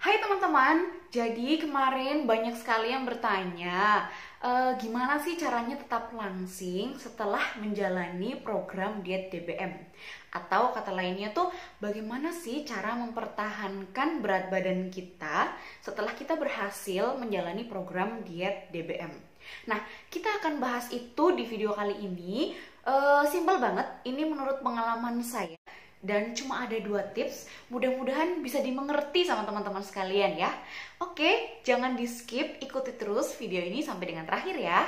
Hai teman-teman, jadi kemarin banyak sekali yang bertanya, gimana sih caranya tetap langsing setelah menjalani program diet DBM? Atau kata lainnya tuh, bagaimana sih cara mempertahankan berat badan kita setelah kita berhasil menjalani program diet DBM? Nah, kita akan bahas itu di video kali ini. Simple banget, ini menurut pengalaman saya. Dan cuma ada 2 tips, mudah-mudahan bisa dimengerti sama teman-teman sekalian ya. Oke, jangan di skip, ikuti terus video ini sampai dengan terakhir ya.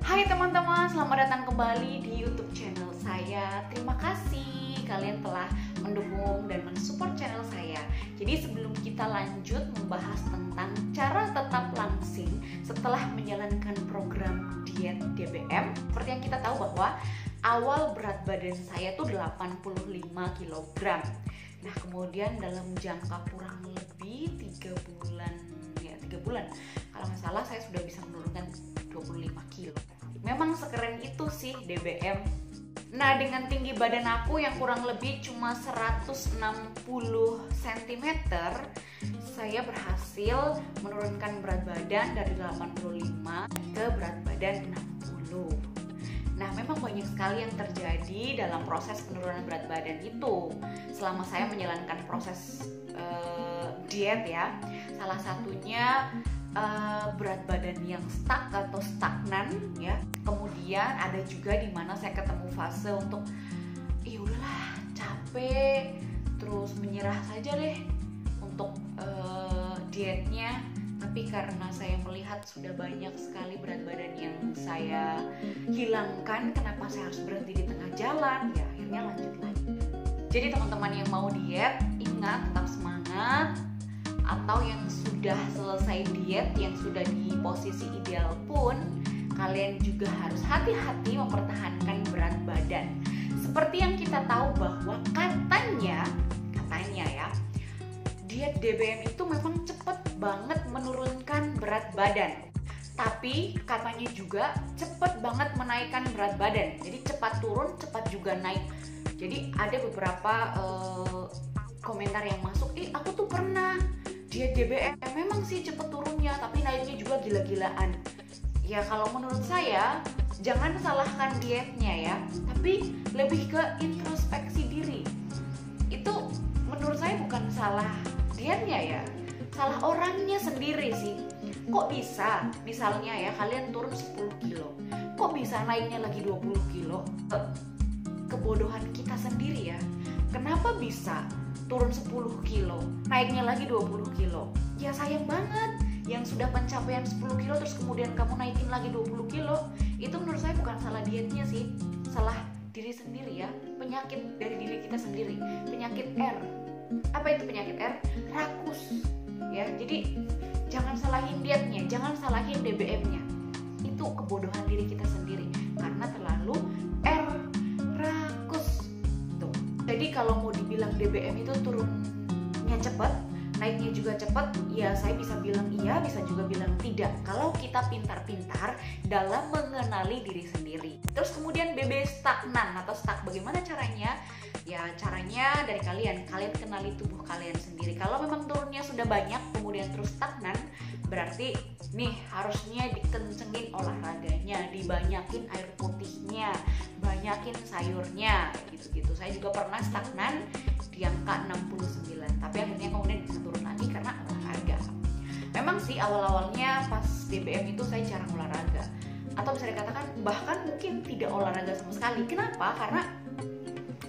Hai teman-teman, selamat datang kembali di YouTube channel saya. Terima kasih kalian telah mendukung dan mensupport channel saya. Jadi sebelum kita lanjut membahas tentang cara tetap langsing setelah menjalankan program diet DBM, seperti yang kita tahu bahwa awal berat badan saya tuh 85 kg. Nah, kemudian dalam jangka kurang lebih 3 bulan, ya 3 bulan, kalau nggak salah saya sudah bisa menurunkan 25 kg. Memang sekeren itu sih DBM. Nah, dengan tinggi badan aku yang kurang lebih cuma 160 cm, saya berhasil menurunkan berat badan dari 85 ke berat badan 60. Nah, memang banyak sekali yang terjadi dalam proses penurunan berat badan itu selama saya menjalankan proses diet ya. Salah satunya berat badan yang stuck atau stagnan ya. Kemudian ada juga di mana saya ketemu fase untuk udahlah capek, terus menyerah saja deh untuk dietnya. Tapi karena saya melihat sudah banyak sekali berat badan yang saya hilangkan, kenapa saya harus berhenti di tengah jalan? Ya akhirnya lanjut lagi. Jadi teman-teman yang mau diet, ingat tetap semangat. Atau yang sudah selesai diet, yang sudah di posisi ideal pun, kalian juga harus hati-hati mempertahankan berat badan. Seperti yang kita tahu bahwa katanya ya, diet DBM itu memang cepet banget menurunkan berat badan. Tapi katanya juga cepet banget menaikkan berat badan. Jadi cepat turun, cepat juga naik. Jadi ada beberapa komentar yang masuk, aku tuh pernah diet DBM, memang sih cepet turunnya, tapi naiknya juga gila-gilaan. Ya kalau menurut saya, jangan salahkan dietnya ya, tapi lebih ke introspeksi diri. Itu menurut saya bukan salah dietnya ya, salah orangnya sendiri sih. Kok bisa, misalnya ya, kalian turun 10 kilo, kok bisa naiknya lagi 20 kilo? Kebodohan kita sendiri ya. Kenapa bisa turun 10 kilo, naiknya lagi 20 kilo? Ya sayang banget, yang sudah pencapaian 10 kilo terus kemudian kamu naikin lagi 20 kilo. Itu menurut saya bukan salah dietnya sih, salah diri sendiri ya. Penyakit dari diri kita sendiri, penyakit R. Apa itu penyakit R? Rakus ya. Jadi jangan salahin dietnya, jangan salahin DBM-nya. Itu kebodohan diri kita sendiri karena terlalu R, rakus. Jadi kalau mau dibilang DBM itu turunnya cepat, naiknya juga cepat, ya saya bisa bilang iya, bisa juga bilang tidak. Kalau kita pintar-pintar dalam mengenali diri sendiri. Terus kemudian BB stagnan atau stuck, bagaimana caranya? Ya caranya dari kalian kenali tubuh kalian sendiri. Kalau memang turunnya sudah banyak, kemudian terus stagnan, berarti nih harusnya dikencengin olahraganya, dibanyakin air putihnya, banyakin sayurnya, gitu-gitu. Saya juga pernah stagnan di angka 69, tapi akhirnya kemudian bisa turun lagi karena olahraga. Memang sih awal-awalnya pas DBM itu saya jarang olahraga, atau bisa dikatakan bahkan mungkin tidak olahraga sama sekali. Kenapa? Karena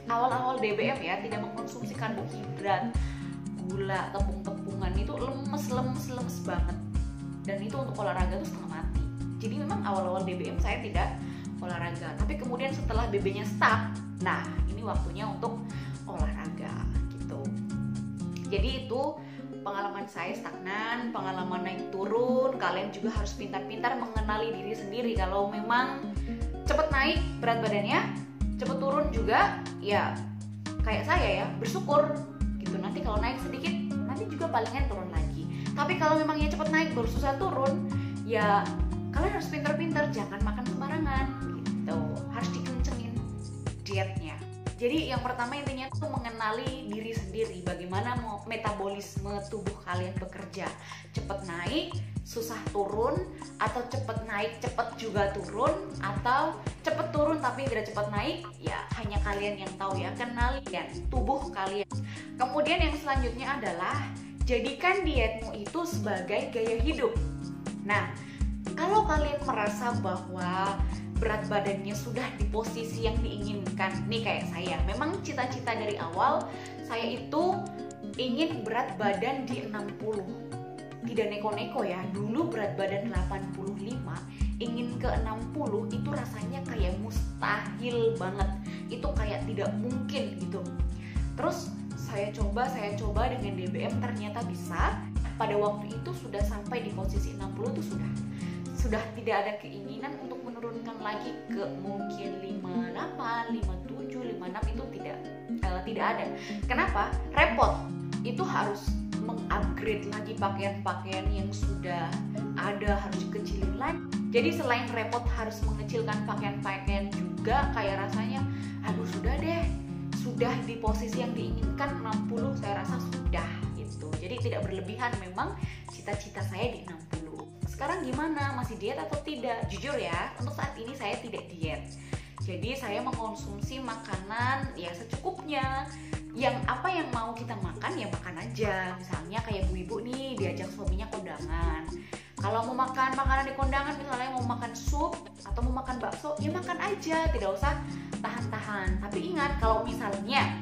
awal-awal DBM ya tidak mengkonsumsi karbohidrat, gula, tepung-tepungan, itu lemes banget. Dan itu untuk olahraga tuh setengah mati. Jadi memang awal-awal DBM saya tidak olahraga. Tapi kemudian setelah BB-nya stuck, nah ini waktunya untuk olahraga gitu. Jadi itu pengalaman saya stagnan, pengalaman naik turun. Kalian juga harus pintar-pintar mengenali diri sendiri. Kalau memang cepet naik berat badannya, cepet turun juga, ya kayak saya ya, bersyukur gitu. Nanti kalau naik sedikit, nanti juga palingan turun lagi. Tapi kalau memangnya cepet naik baru susah turun, ya kalian harus pintar-pintar, jangan makan sembarangan gitu. dietnya. Jadi yang pertama intinya tuh mengenali diri sendiri, bagaimana metabolisme tubuh kalian bekerja. Cepet naik, susah turun, atau cepet naik, cepet juga turun, atau cepet turun tapi tidak cepet naik, ya hanya kalian yang tahu ya. Kenali kan tubuh kalian. Kemudian yang selanjutnya adalah jadikan dietmu itu sebagai gaya hidup. Nah, kalau kalian merasa bahwa berat badannya sudah di posisi yang diinginkan, nih kayak saya, memang cita-cita dari awal saya itu ingin berat badan di 60. Tidak neko-neko ya, dulu berat badan 85, ingin ke 60 itu rasanya kayak mustahil banget, itu kayak tidak mungkin gitu. Terus saya coba dengan DBM, ternyata bisa. Pada waktu itu sudah sampai di posisi 60 tuh sudah tidak ada keinginan untuk menurunkan lagi ke mungkin 58, 57, 56 itu tidak ada. Kenapa? Repot. Itu harus mengupgrade lagi pakaian-pakaian yang sudah ada, harus dikecilin lagi. Jadi selain repot harus mengecilkan pakaian-pakaian juga, kayak rasanya aduh sudah di posisi yang diinginkan 60, saya rasa sudah gitu. Jadi tidak berlebihan, memang cita-cita saya di 60. Sekarang gimana? Masih diet atau tidak? Jujur ya, untuk saat ini saya tidak diet. Jadi saya mengkonsumsi makanan ya secukupnya. Yang apa yang mau kita makan ya makan aja. Misalnya kayak ibu-ibu nih diajak suaminya kondangan. Kalau mau makan makanan di kondangan, misalnya mau makan sup atau mau makan bakso, ya makan aja, tidak usah tahan-tahan. Tapi ingat, kalau misalnya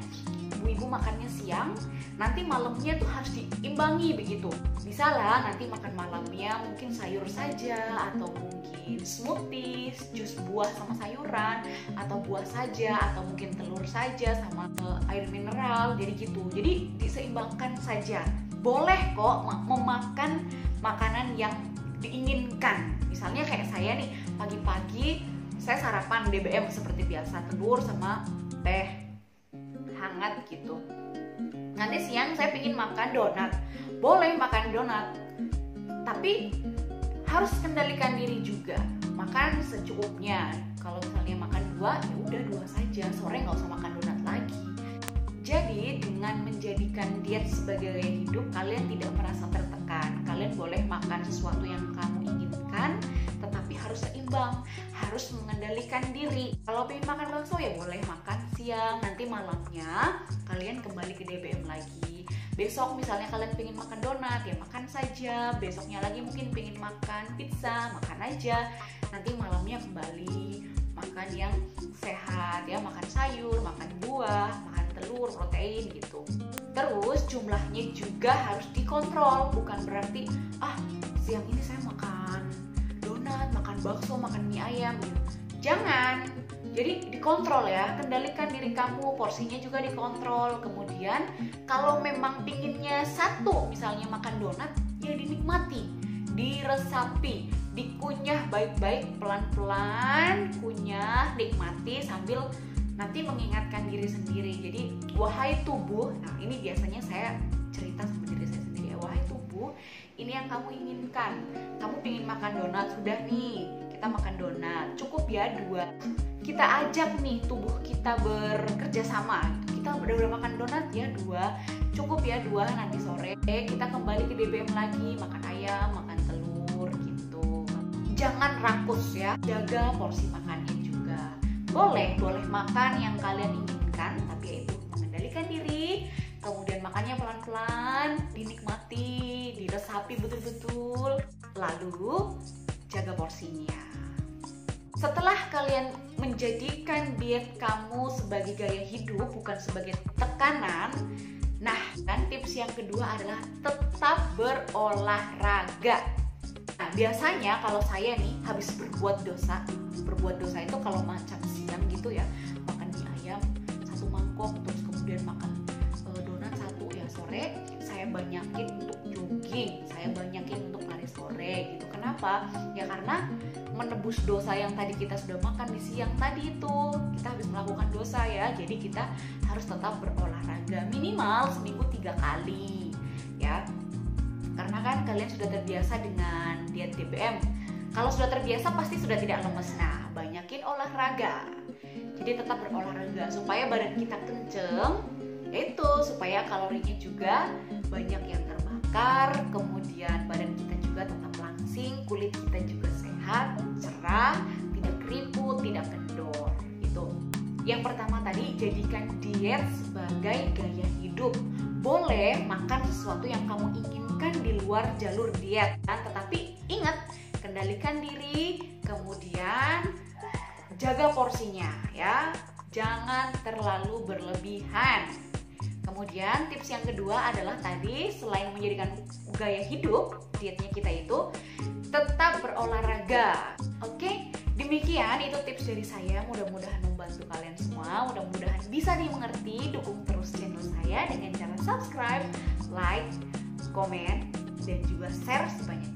ibu-ibu makannya siang, nanti malamnya tuh harus diimbangi begitu. Bisa lah nanti makan malamnya mungkin sayur saja, atau mungkin smoothies, jus buah sama sayuran, atau buah saja, atau mungkin telur saja sama air mineral, jadi gitu. Jadi diseimbangkan saja. Boleh kok memakan makanan yang diinginkan. Misalnya kayak saya nih, pagi-pagi saya sarapan DBM seperti biasa, telur sama teh hangat gitu. Nanti siang saya pengen makan donat, boleh makan donat, tapi harus kendalikan diri juga, makan secukupnya. Kalau misalnya makan 2, ya udah 2 saja, sore nggak usah makan donat lagi. Jadi dengan menjadikan diet sebagai gaya hidup, kalian tidak merasa tertekan. Kalian boleh makan sesuatu yang kamu inginkan, tetapi harus seimbang, harus mengendalikan diri. Kalau pengen makan bakso ya boleh makan siang, nanti malamnya kalian kembali ke DBM lagi. Besok misalnya kalian pengen makan donat, ya makan saja. Besoknya lagi mungkin pengen makan pizza, makan aja. Nanti malamnya kembali makan yang sehat ya, makan sayur, makan buah, makan telur, protein gitu. Terus jumlahnya juga harus dikontrol, bukan berarti siang ini saya makan donat, makan bakso, makan mie ayam gitu. Jangan. Jadi dikontrol ya, kendalikan diri kamu, porsinya juga dikontrol. Kemudian kalau memang pinginnya satu, misalnya makan donat, ya dinikmati, diresapi, dikunyah baik-baik, pelan-pelan, kunyah, nikmati sambil nanti mengingatkan diri sendiri. Jadi wahai tubuh, nah ini biasanya saya cerita sama diri saya sendiri ya, wahai tubuh, ini yang kamu inginkan. Kamu pengen makan donat, sudah nih, kita makan donat, cukup ya 2. Kita ajak nih tubuh kita bekerja sama. Kita udah makan donat ya 2, cukup ya 2. Nanti sore kita kembali ke DBM lagi, makan ayam, makan telur gitu. Jangan rakus ya, jaga porsi makannya juga. Boleh makan yang kalian inginkan, tapi itu mengendalikan diri. Kemudian makannya pelan-pelan, dinikmati, diresapi betul-betul. Lalu jaga porsinya. Setelah kalian menjadikan diet kamu sebagai gaya hidup, bukan sebagai tekanan, nah kan tips yang kedua adalah tetap berolahraga. Nah biasanya kalau saya nih habis berbuat dosa itu kalau macam siang gitu ya, makan mie ayam 1 mangkok, terus kemudian makan donat 1 ya, sore saya banyakin untuk jogging, saya banyakin untuk lari sore gitu. Kenapa? Ya karena menebus dosa yang tadi kita sudah makan di siang tadi itu, kita habis melakukan dosa ya. Jadi kita harus tetap berolahraga minimal seminggu 3 kali ya. Karena kan kalian sudah terbiasa dengan diet DBM. Kalau sudah terbiasa pasti sudah tidak lemes. Nah, banyakin olahraga. Jadi tetap berolahraga supaya badan kita kenceng, itu supaya kalorinya juga banyak yang terbakar, kemudian badan kita juga tetap langsing, kulit kita juga sehat, cerah, tidak keriput, tidak kendor. Itu. Yang pertama tadi, jadikan diet sebagai gaya hidup. Boleh makan sesuatu yang kamu inginkan di luar jalur diet, kan? Tetapi ingat, kendalikan diri, kemudian jaga porsinya ya. Jangan terlalu berlebihan. Kemudian tips yang kedua adalah tadi, selain menjadikan gaya hidup dietnya kita itu, tetap berolahraga. Oke, demikian itu tips dari saya. Mudah-mudahan membantu kalian semua. Mudah-mudahan bisa dimengerti. Dukung terus channel saya dengan cara subscribe, like, komen, dan juga share sebanyak